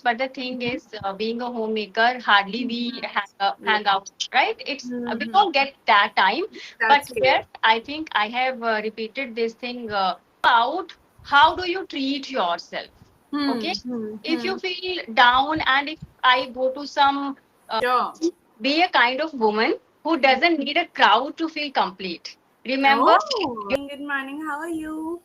but the thing is, being a homemaker, hardly we hang Yeah. out, right? We Hmm. don't get that time. But That's true. yes, I think I have repeated this thing about how do you treat yourself. Okay, Hmm. Hmm. if Hmm. you feel down, and if I go to some, uh, Sure. be a kind of woman who doesn't need a crowd to feel complete. Remember, Oh, good morning. How are you?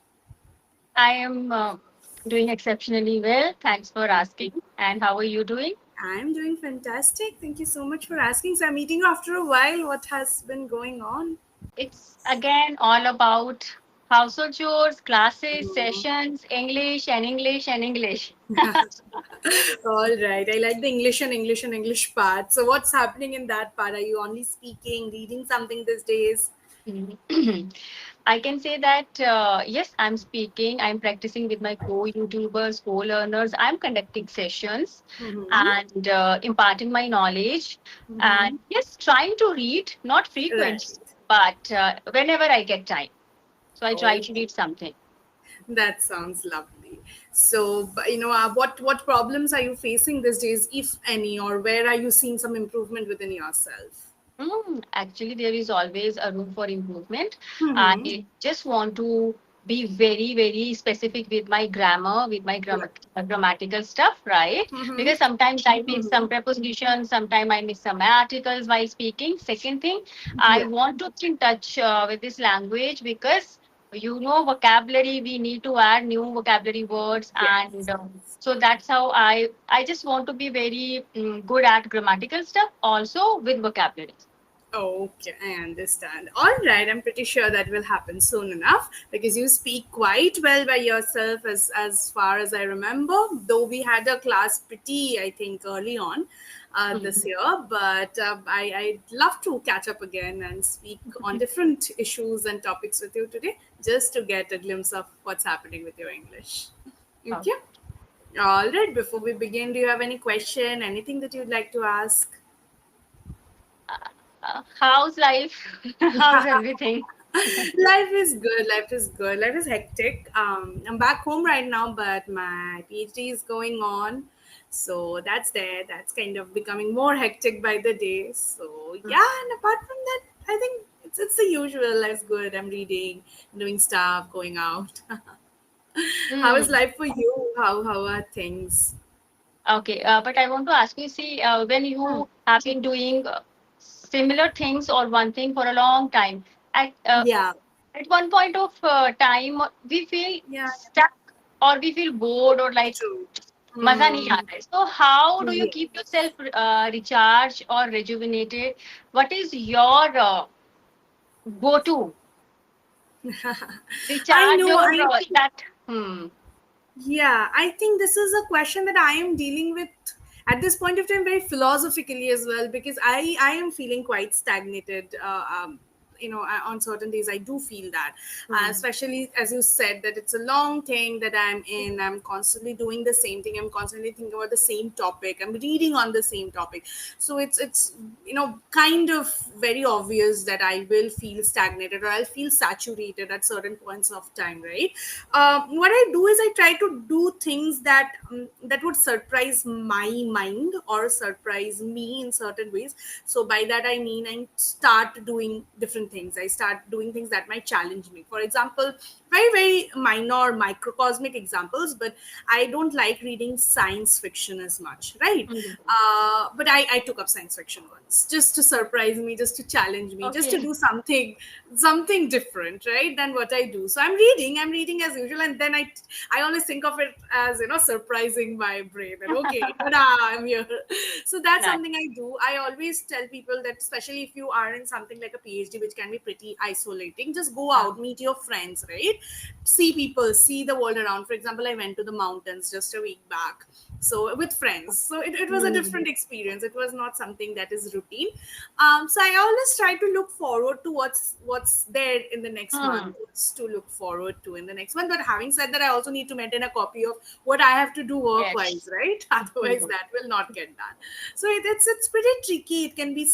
I am doing exceptionally well. Thanks for asking. And how are you doing? I'm doing fantastic. Thank you so much for asking. So I'm meeting you after a while. What has been going on? It's again all about household chores, classes, sessions, English and English and English. All right. I like the English part. So what's happening in that part? Are you only speaking, reading something these days? I can say that yes, I'm speaking, I'm practicing with my co-YouTubers, co-learners, I'm conducting sessions Mm-hmm. and imparting my knowledge. Mm-hmm. And yes, trying to read, not Right. frequently, but whenever I get time. So I try Oh, to read something. that sounds lovely. So, what problems are you facing these days, if any, or where are you seeing some improvement within yourself? Actually, there is always a room for improvement. Mm-hmm. I just want to be very, very specific with my grammar, with my Right. grammatical stuff, right? Mm-hmm. Because sometimes I miss some prepositions, sometimes I miss some articles while speaking. Second thing, I Yeah. want to be in touch with this language because vocabulary, we need to add new vocabulary words, and Yes. so that's how I just want to be very good at grammatical stuff, also with vocabulary. Okay, I understand. All right, I'm pretty sure that will happen soon enough because you speak quite well by yourself, as far as I remember. Though we had a class pretty, I think, early on this Mhm. year, but I'd love to catch up again and speak on different issues and topics with you today, just to get a glimpse of what's happening with your English. Oh. Okay. All right. Before we begin, do you have any question, anything that you'd like to ask? How's life? How's everything? Life is good. Life is good. Life is hectic. I'm back home right now, but my PhD is going on, so that's there. That's kind of becoming more hectic by the day. So yeah, and apart from that, I think it's the usual. Life's good. I'm reading, doing stuff, going out. How is Hmm. life for you? How are things? Okay, but I want to ask you, see, when Hmm. you have been doing similar things or one thing for a long time, at Yeah. at one point of time, we feel Yeah. stuck or we feel bored or like True. maza nahi aa Hmm. raha hai. So how do you Yeah. keep yourself recharged or rejuvenated? What is your go-to I recharge know. or I that? Hmm. Yeah, I think this is a question that I am dealing with at this point of time very philosophically as well, because I am feeling quite stagnated. On certain days I do feel that, Hmm. especially as you said that it's a long thing that I'm in. I'm constantly doing the same thing. I'm constantly thinking about the same topic. I'm reading on the same topic. So it's kind of very obvious that I will feel stagnated or I'll feel saturated at certain points of time, right? What I do is I try to do things that would surprise my mind or surprise me in certain ways. So by that I mean I start doing different things. I start doing things that might challenge me. For example, very very minor microcosmic examples, but I don't like reading science fiction as much, right? Hmm. But I took up science fiction once just to surprise me, just to challenge me, just to Okay. do something different, right, than what I do. So I'm reading as usual, and then I always think of it as surprising my brain that okay, ta-da, I'm here. So that's Nice. something I do. I always tell people that especially if you are in something like a PhD, which can be pretty isolating, just go Yeah. out, meet your friends, right? See people, see the world around. For example, I went to the mountains just a week back, so with friends. So it was a Hmm. different experience. It was not something that is routine. So I always try to look forward to what's there in the next month, Hmm. what's to look forward to in the next month. But having said that, I also need to maintain a copy of what I have to do work wise, Yes. right? Otherwise Hmm. that will not get done. So it's pretty tricky. It can be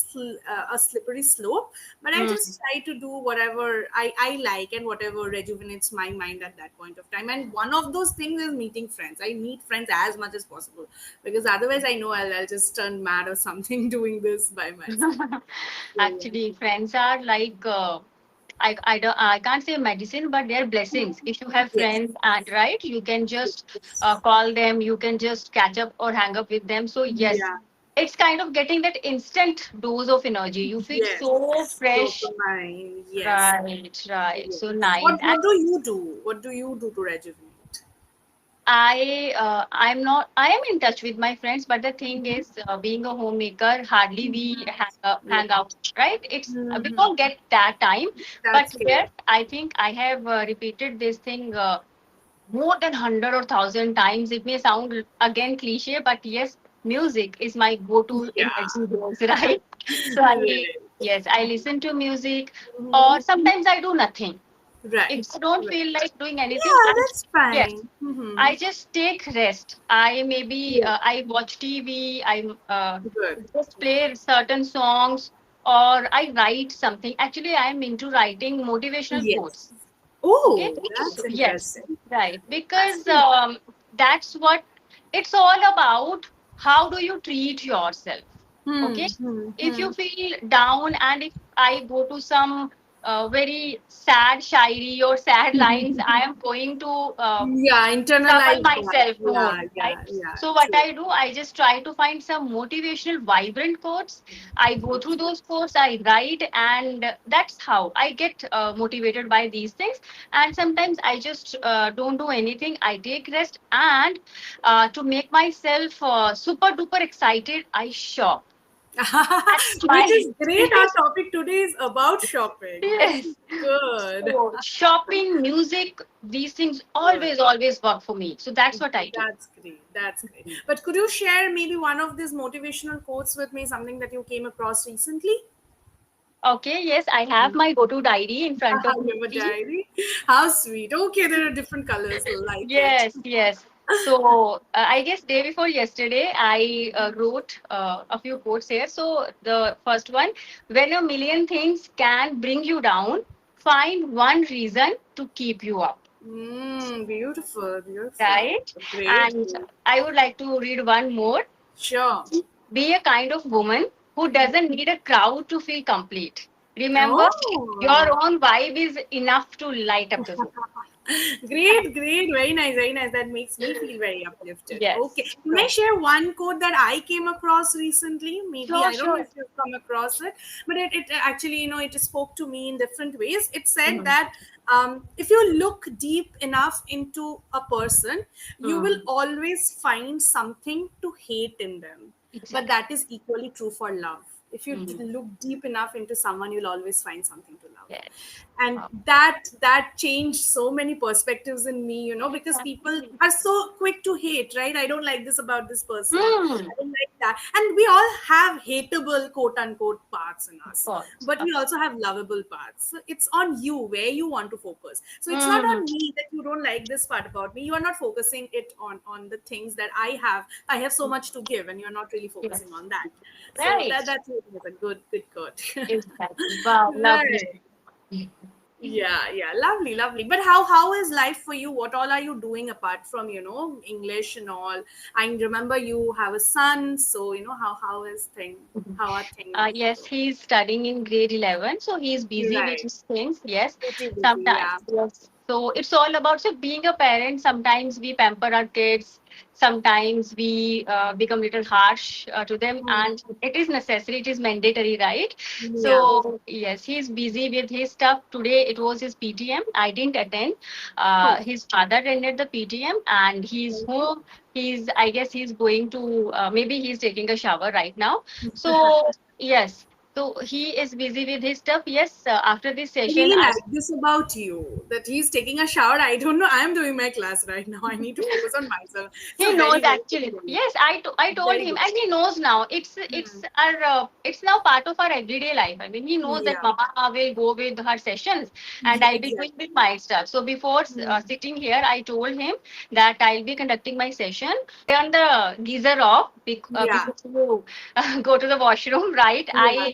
a slippery slope, but I Hmm. just just try to do whatever I like and whatever rejuvenates my mind at that point of time. And one of those things is meeting friends. I meet friends as much as possible because otherwise I know I'll just turn mad or something doing this by myself. So, yeah. Actually, friends are like I can't say medicine, but they're blessings. If you have Yes. friends and right, you can just Yes. call them, you can just catch up or hang up with them. So yes, Yeah. it's kind of getting that instant dose of energy. You feel so Yes. fresh. Dopamine. Yes. Right, right. So Yes. nice. What do you do? What do you do to rejuvenate? I am in touch with my friends, but the thing is, being a homemaker, hardly we Yeah. hang out, right? It's we Hmm. don't get that time. But That's yes, correct. I think I have repeated this thing more than 100 or 1,000 times. It may sound again cliche, but yes, music is my go-to Yeah. energy dose, right? So Right. yes, I listen to music, Hmm. or sometimes I do nothing. Right. If I don't Right. feel like doing anything, Yeah, I that's yes, fine. Hmm. I just take rest. I maybe Yeah. I watch TV. I Good. just play certain songs, or I write something. Actually, I am into writing motivational Yes. quotes. Okay, Oh, so that's yes, interesting. right. That's Because good. that's what it's all about. How do you treat yourself? Okay, if Hmm. you feel down, and if I go to some very sad shairi or sad lines, I am going to Yeah, trouble internalize that. myself more, Yeah, right? yeah, yeah. So what True. I do, I just try to find some motivational, vibrant quotes. I go through those quotes, I write, and that's how I get motivated by these things. And sometimes I just don't do anything. I take rest, and to make myself super duper excited, I shop. That's Which my is great. Our topic today is about shopping. This is yes. good. So shopping, music, these things Good. always work for me. So that's what I do. That's great. That's great. But could you share maybe one of these motivational quotes with me, something that you came across recently? Okay, yes, I have my go-to diary in front of You have a me. diary? How sweet. Okay, there are different colors. Like it. Yes, yes. So I guess day before yesterday, I wrote a few quotes here. So the first one: when a million things can bring you down, find one reason to keep you up. Beautiful, beautiful. Right? Great. And I would like to read one more. Sure. Be a kind of woman who doesn't need a crowd to feel complete. Remember, Oh, your own vibe is enough to light up the room. great, great. Very nice, very nice. That makes me feel very uplifted. Okay. Yes. Can I So, share one quote that I came across recently? Maybe sure, I don't know sure. if you've come across it, but it actually, it spoke to me in different ways. It said Mhm. that if you look deep enough into a person, you will Mm, always find something to hate in them. But exactly. that is equally true for love. If you Mm, look deep enough into someone, you'll always find something to love. yes. And Wow. that changed so many perspectives in me, because people Exactly. are so quick to hate, right? I don't like this about this person, Mm, I don't like that. And we all have hateable quote unquote parts in of us, course. but we also have lovable parts. So it's on you where you want to focus. So it's not Mm, on me that you don't like this part about me. You are not focusing it on the things that I have so much to give, and you're not really yes. focusing on that. So Right. that's a good quote. Exactly. Wow. Lovely. Right. Yeah, yeah, lovely, lovely. But how is life for you? What all are you doing apart from English and all? I remember you have a son, so how is thing? How are things? Yes, he's studying in grade 11, so he's busy with Right, his things. Yes, pretty busy. sometimes. Yeah. Yes. So it's all about so being a parent. Sometimes we pamper our kids. Sometimes we become a little harsh to them, Hmm. and it is necessary. It is mandatory, right? Yeah. So yes, he's busy with his stuff. Today it was his PTM. I didn't attend. Oh. His father attended the PTM, and he's home. I guess he's going to. Maybe he's taking a shower right now. So yes, so he is busy with his stuff. Yes, after this I session, really I like this about you that he's taking a shower. I don't know. I am doing my class right now. I need to focus on myself. he So knows very good. actually. Yes, I told Very him, good. and he knows now. Hmm. It's now part of our everyday life. I mean, he knows that Yeah. Mama will go with her sessions, and Yeah, I'll be going with exactly. my stuff. So before sitting here, I told him that I'll be conducting my session. Turn the geyser off Yeah. before you go to the washroom, right? Yeah.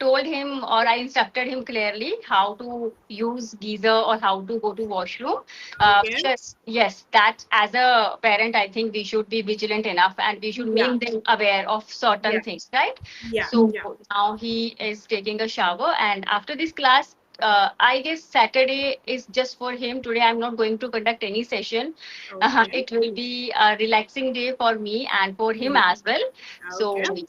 told him, or I instructed him clearly how to use geyser or how to go to washroom. Okay. Because yes, that as a parent, I think we should be vigilant enough and we should Yeah. make them aware of certain Yeah. things, right? Yeah. So Yeah. now he is taking a shower, and after this class, I guess Saturday is just for him. Today, I'm not going to conduct any session. Okay. It will be a relaxing day for me and for him Mm. as well. Okay. So And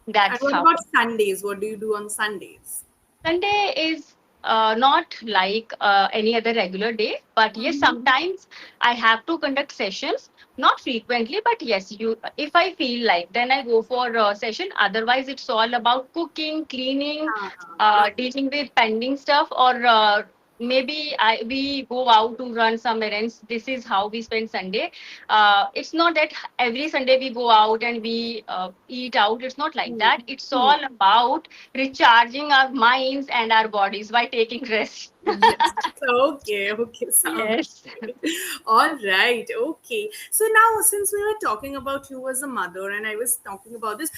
that's what how. about Sundays? What do you do on Sundays? Sunday is not like any other regular day, but yes, Mm-hmm. sometimes I have to conduct sessions. Not frequently, but yes, you. If I feel like, then I go for a session. Otherwise, it's all about cooking, cleaning, Okay. dealing with pending stuff, or maybe we go out to run some errands. This is how we spend Sunday. It's not that every Sunday we go out and we eat out. It's not like Hmm. that. It's Hmm. all about recharging our minds and our bodies by taking rest. Yes. Okay. Okay. Sounds Yes. good. All right. Okay. So now, since we were talking about you as a mother, and I was talking about this,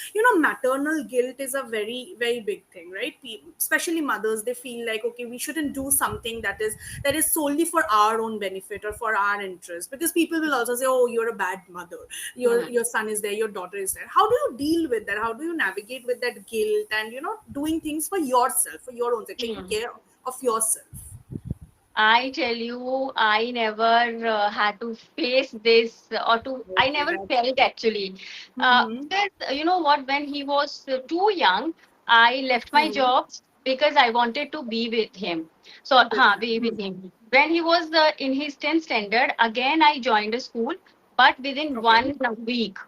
maternal guilt is a very, very big thing, right? Especially mothers, they feel like, okay, we shouldn't do something that is solely for our own benefit or for our interest, because people will also say, oh, you're a bad mother. Hmm. Your son is there, your daughter is there. How do you deal with that? How do you navigate with that guilt and doing things for yourself, for your own sake, taking Hmm. care of yourself? I tell you, I never had to face this, or to, I Okay, never that's felt actually. mm-hmm. Because you know what, when he was too young, I left my Hmm. job because I wanted to be with him. So, With be hmm. with him. When he was in his 10th standard, again I joined a school. But within Okay. 1 week,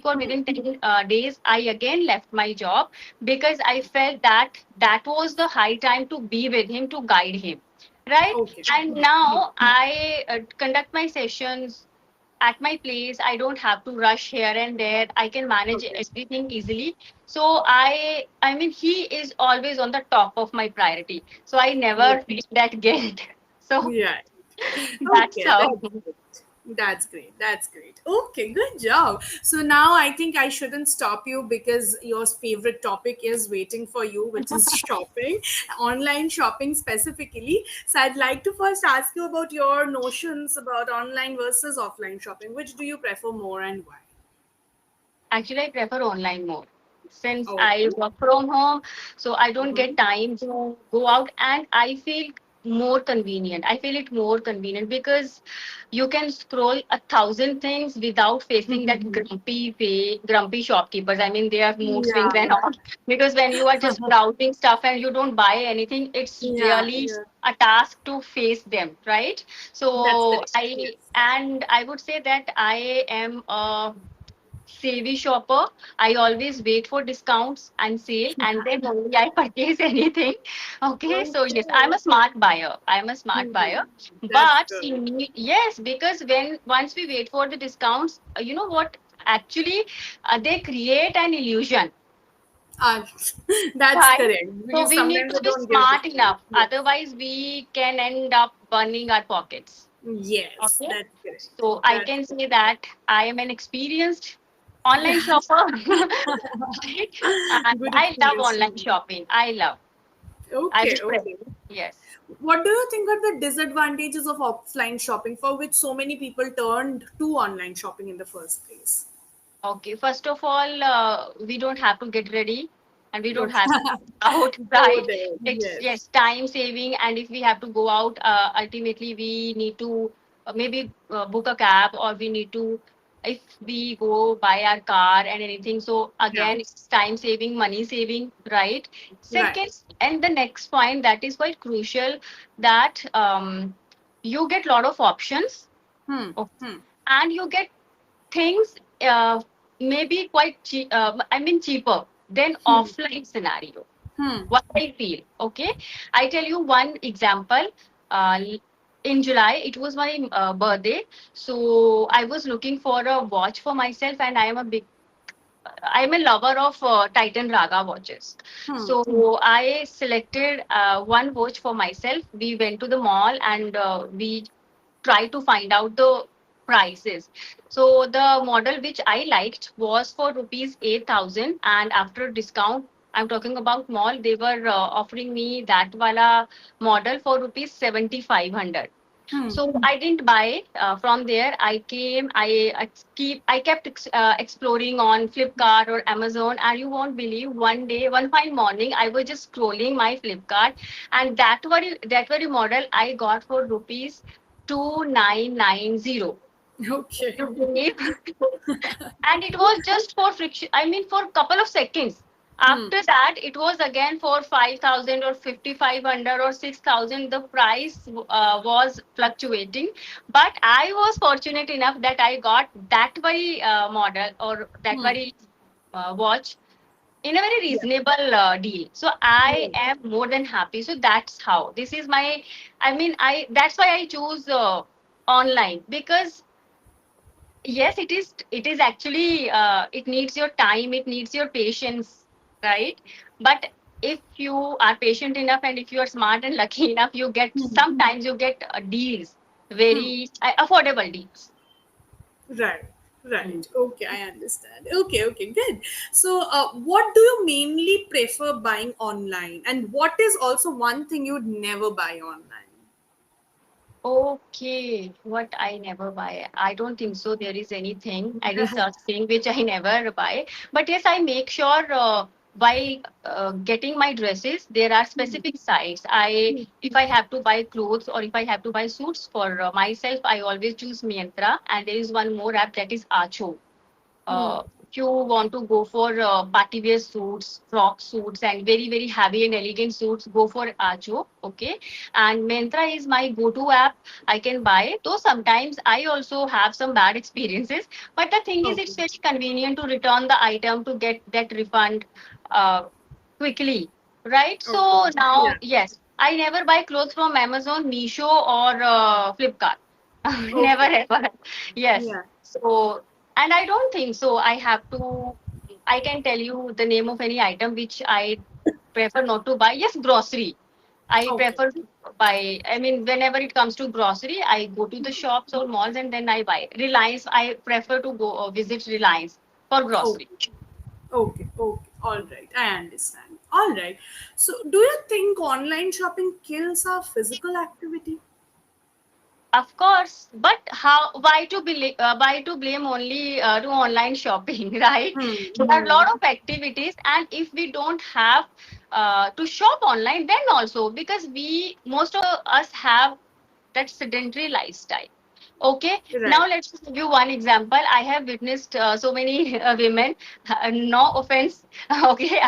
or Hmm. within 10 days, I again left my job because I felt that that was the high time to be with him, to guide him, right? Okay. And now I conduct my sessions at my place. I don't have to rush here and there. I can manage Okay. everything easily. So I mean, he is always on the top of my priority, so I Yeah. never feel that guilt. So Yeah. that's Okay, how. that's great. That's great. That's great. Okay, good job. So now I think I shouldn't stop you because your favorite topic is waiting for you, which is shopping, online shopping specifically. So I'd like to first ask you about your notions about online versus offline shopping. Which do you prefer more and why? Actually, I prefer online more since I Okay. work from home, so I don't Mm-hmm. get time to go out, and I feel more convenient. I feel it more convenient because you can scroll 1,000 things without facing that grumpy shopkeepers. I mean, they are mood swings Yeah. and all. Because when you are just browsing stuff and you don't buy anything, it's Yeah. really Yeah. a task to face them, right? That's So correct. Yes. I would say that I am a savvy shopper. I always wait for discounts and sale, and then only I purchase anything. Okay, so yes, I'm Okay. a smart buyer. I'm a smart Hmm. buyer. That's But good. you need, yes, because when once we wait for the discounts, you know what? Actually, they create an illusion, Uh, that's right? correct. So We we need sometimes to they be don't give the smart full. enough. Yes. Otherwise, we can end up burning our pockets. Yes, Okay. that's correct. So I That's can say that I am an experienced online shopper. Right? And good I love experience. online shopping. I love. I Okay, would prefer. okay. Yes. What do you think are the disadvantages of offline shopping for which so many people turned to online shopping in the first place? Okay. First of all, we don't have to get ready, and we don't Okay. have to go out, Go right? there. It's Yes. yes, time saving. And if we have to go out, ultimately we need to maybe book a cab, or we need to, if we go buy our car and anything. So Yeah. again, it's time saving, money saving, right? Right. Second, and the next point that is quite crucial, that you get lot of options. Hmm. Okay, Hmm. and you get things maybe quite cheap, I mean cheaper than Hmm. offline scenario. Hmm. What I feel, okay? I tell you one example. Uh, in July, it was my birthday, so I was looking for a watch for myself, and I'm a lover of Titan Raga watches. Hmm. So I selected one watch for myself. We went to the mall and we try to find out the prices. So the model which I liked was for rupees 8,000, and after discount, I'm talking about mall. They were offering me that wala model for rupees 7,500. Hmm. So I didn't buy from there. I came. I kept exploring on Flipkart or Amazon, and you won't believe. One day, one fine morning, I was just scrolling my Flipkart, and that very model I got for rupees 2,990. Okay. You believe? And it was just for friction. I mean, for a couple of seconds. Hmm. After that, it was again for 5,000 or 5,500 or 6,000. The price was fluctuating, but I was fortunate enough that I got that very model or that Hmm. very watch in a very Yeah. reasonable deal. So I Hmm. am more than happy. So that's how this is my. I mean, I that's why I choose online, because yes, it is actually it needs your time, it needs your patience, right? But if you are patient enough and if you are smart and lucky enough, you get Hmm. sometimes you get deals, Hmm. very affordable deals. Right. Mm. Right. Okay, I understand. Okay, okay, good. So, what do you mainly prefer buying online, and what is also one thing you would never buy online? Okay, what I never buy. I don't think so. There is anything, any such thing which I never buy. But yes, I make sure while getting my dresses, there are specific sites. If I have to buy clothes or if I have to buy suits for myself, I always choose Miantra. And there is one more app, that is Acho. Hmm. If you want to go for party wear suits, frock suits, and very very heavy and elegant suits, go for Ajo. Okay, and Mentra is my go-to app. I can buy. Though sometimes I also have some bad experiences, but the thing is, it's Okay. very convenient to return the item to get that refund uh, quickly, right? Okay. So now, Yeah. yes, I never buy clothes from Amazon, Meesho, or Flipkart. Never Okay. ever. Yes. Yeah. So, and I don't think so. I can tell you the name of any item which I prefer not to buy. Yes, grocery. I Okay. prefer to buy. I mean, whenever it comes to grocery, I go to the shops or malls and then I buy. Reliance, I prefer to go visit Reliance for grocery. Okay. Okay. Okay. All right. I understand. All right. So, do you think online shopping kills our physical activity? Of course, but how? Why to blame only to online shopping, right? Hmm. There are a Hmm. lot of activities, and if we don't have to shop online, then also, because we most of us have that sedentary lifestyle. Okay, now Right. let's just give you one example. I have witnessed so many women, no offense, okay,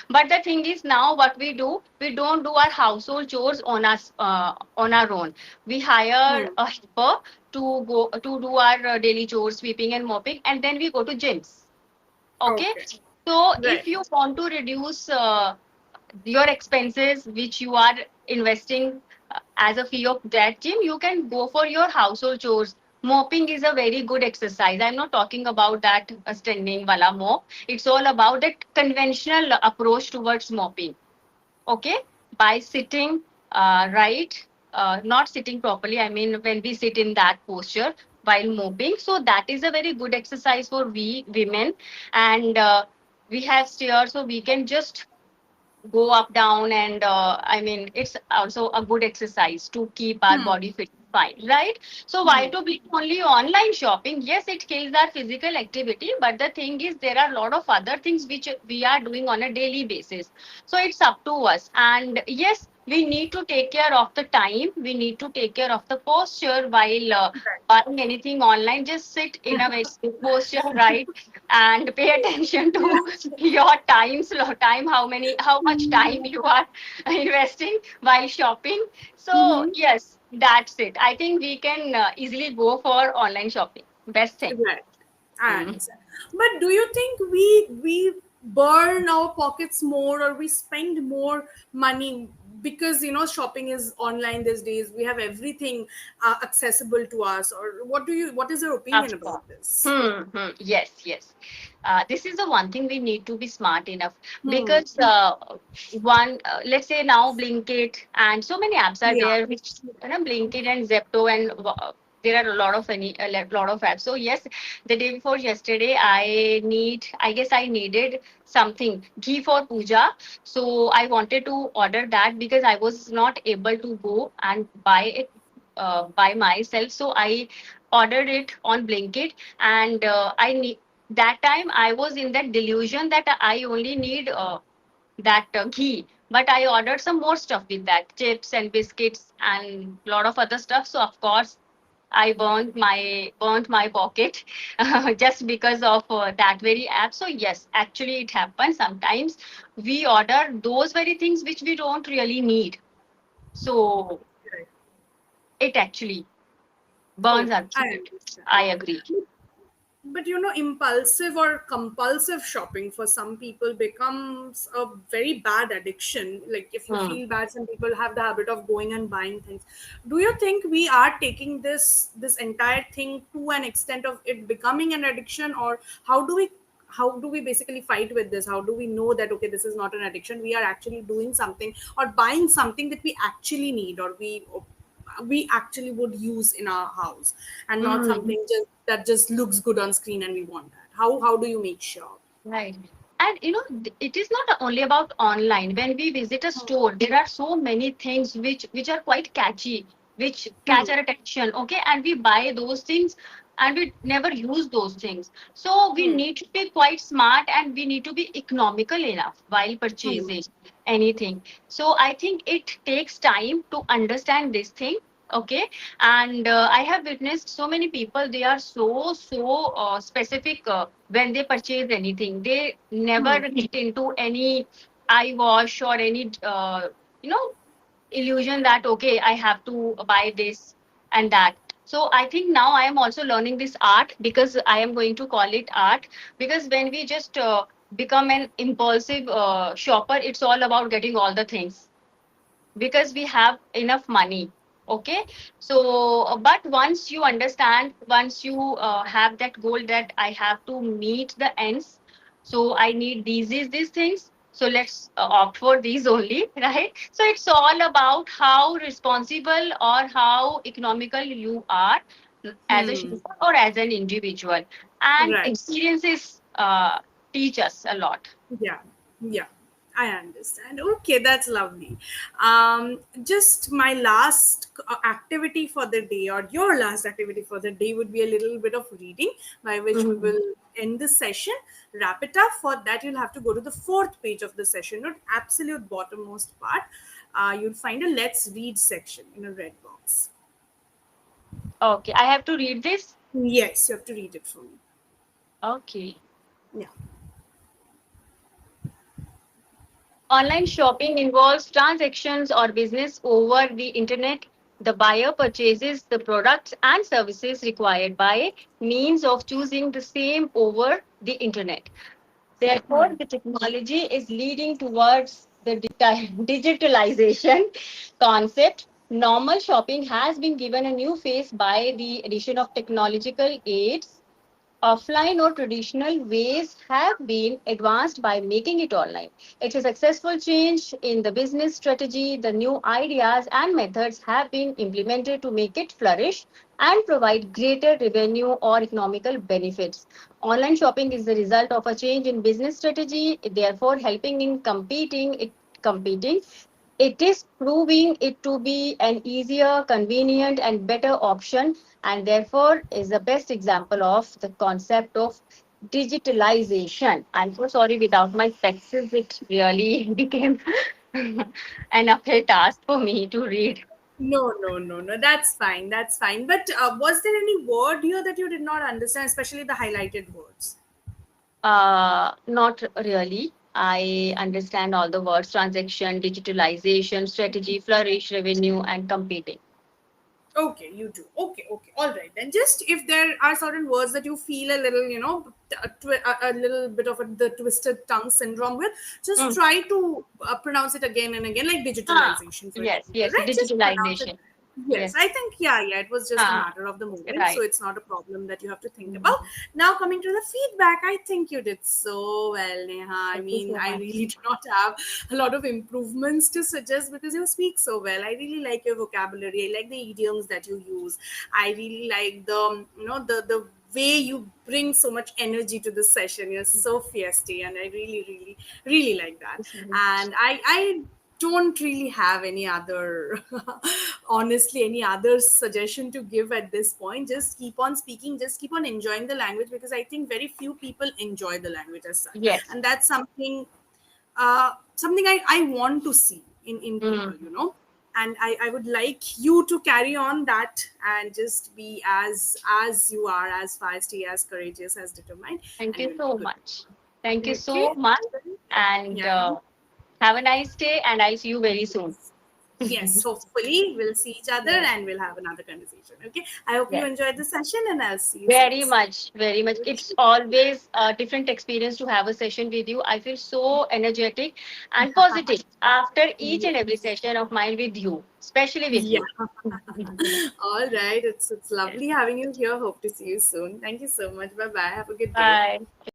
but the thing is, now what we don't do our household chores on our own. We hire Hmm. a helper to do our daily chores, sweeping and mopping, and then we go to gyms. Okay, Okay. so Right. if you want to reduce your expenses which you are investing as a fee of that gym, you can go for your household chores. Mopping is a very good exercise. I'm not talking about that standing wala mop. It's all about that conventional approach towards mopping. Okay, by sitting right, not sitting properly. I mean, when we sit in that posture while mopping, so that is a very good exercise for we women, and we have stairs, so we can just go up down, and I mean, it's also a good exercise to keep our Hmm. body fit, fine, right? So why Hmm. to be only online shopping? Yes, it kills our physical activity, but the thing is, there are a lot of other things which we are doing on a daily basis. So it's up to us, and yes, we need to take care of the time, we need to take care of the posture while Right. buying anything online. Just sit in a very good posture, right? And pay attention to your time, how much time you are investing while shopping. So Mm-hmm. yes, that's it. I think we can easily go for online shopping, best thing. Right. I Mm. understand. But do you think we burn our pockets more, or we spend more money because shopping is online these days? We have everything accessible to us. Or what is your Of opinion course. about this? Yes, yes. This is the one thing we need to be smart enough, Hmm. because let's say now Blinkit and so many apps are Yeah. there, which Blinkit and Zepto and there are a lot of apps. So yes, the day before yesterday, I guess I needed something ghee for puja. So I wanted to order that because I was not able to go and buy it by myself. So I ordered it on Blinkit, and I need that time I was in that delusion that I only need that ghee. But I ordered some more stuff with that, chips and biscuits and a lot of other stuff. So of course, I burnt my pocket just because of that very app. So yes, actually it happens sometimes. We order those very things which we don't really need. So Right. it actually burns our Okay, I pocket. understand. I agree. But impulsive or compulsive shopping for some people becomes a very bad addiction. Like, if you Hmm. feel bad, some people have the habit of going and buying things. Do you think we are taking this entire thing to an extent of it becoming an addiction? Or how do we basically fight with this? How do we know that, okay, this is not an addiction, we are actually doing something or buying something that we actually need, or we actually would use in our house, and not Mm. something that just looks good on screen and we want that? How do you make sure? Right. And it is not only about online. When we visit a store, there are so many things which are quite catchy, which catch Hmm. our attention. Okay, and we buy those things, and we never use those things. So we Hmm. need to be quite smart, and we need to be economical enough while Hmm. purchasing anything. So I think it takes time to understand this thing. Okay, and I have witnessed so many people. They are so specific when they purchase anything. They never Hmm. get into any eye wash or any you know illusion that okay, I have to buy this and that. So I think now I am also learning this art, because I am going to call it art. Because when we just become an impulsive shopper, it's all about getting all the things because we have enough money. Okay, so but once you understand, once you have that goal that I have to meet the ends, so I need these things, so let's opt for these only. Right, so it's all about how responsible or how economical you are as a Hmm. shopper or as an individual, and Right. experiences teach us a lot. Yeah, yeah, I understand. Okay, that's lovely. Just my last activity for the day, or your last activity for the day, would be a little bit of reading, by which we Mhm. will end this session, wrap it up. For that, you'll have to go to the fourth page of the session, not absolute bottommost part. You'll find a let's read section in a red box. Okay, I have to read this. Yes, you have to read it for me. Okay. Yeah. Online shopping involves transactions or business over the internet. The buyer purchases the products and services required by means of choosing the same over the internet. Therefore, the technology is leading towards the digitalization concept. Normal shopping has been given a new face by the addition of technological aids. Offline or traditional ways have been advanced by making it online. It's a successful change in the business strategy. The new ideas and methods have been implemented to make it flourish and provide greater revenue or economical benefits. Online shopping is the result of a change in business strategy, therefore helping in competing. It is proving it to be an easier, convenient, and better option, and therefore is the best example of the concept of digitalization. I'm so sorry, without my specs, it really became an uphill task for me to read. No, no, no, no. That's fine. That's fine. But was there any word here that you did not understand, especially the highlighted words? Not really. I understand all the words: transaction, digitalization, strategy, flourish, revenue, and competing. Okay, you do. Okay, okay. All right. Then just if there are certain words that you feel a little, a little bit of the twisted tongue syndrome with, just Mm. try to pronounce it again and again, like Ah, digitalization, for yes, example, yes, right? Just pronounce it. digitalization. Yes, I Yes. think, yeah, it was just a Ah, matter of the moment, so right. it's not a problem that you have to think about. Mhm. Now, coming to the feedback, I think you did so well, Neha. I Thank you mean, so I much. really do not have a lot of improvements to suggest because you speak so well. I really like your vocabulary. I like the idioms that you use. I really like the, the way you bring so much energy to the session. You're so fiesty, and I really, really, really like that. Thank you so much. And I don't really have any other honestly any other suggestion to give at this point. Just keep on speaking, just keep on enjoying the language, because I think very few people enjoy the language as such, Yes. and that's something I want to see in people, Mm. and I would like you to carry on that and just be as you are, as feisty, as courageous, as determined, Thank and you you'll be so good. much. Thank you Okay. so much. And Yeah. have a nice day. And I see you very soon. Yes, hopefully we'll see each other Yes. and we'll have another conversation. Okay. I hope you Yes. enjoyed the session and I'll see you soon. Very much, very much. It's always a different experience to have a session with you. I feel so energetic and positive after each and every Yes. session of mine with you, especially with Yeah. you. All right. It's Yes. lovely having you here. Hope to see you soon. Thank you so much. Bye bye. Have a good day. Bye.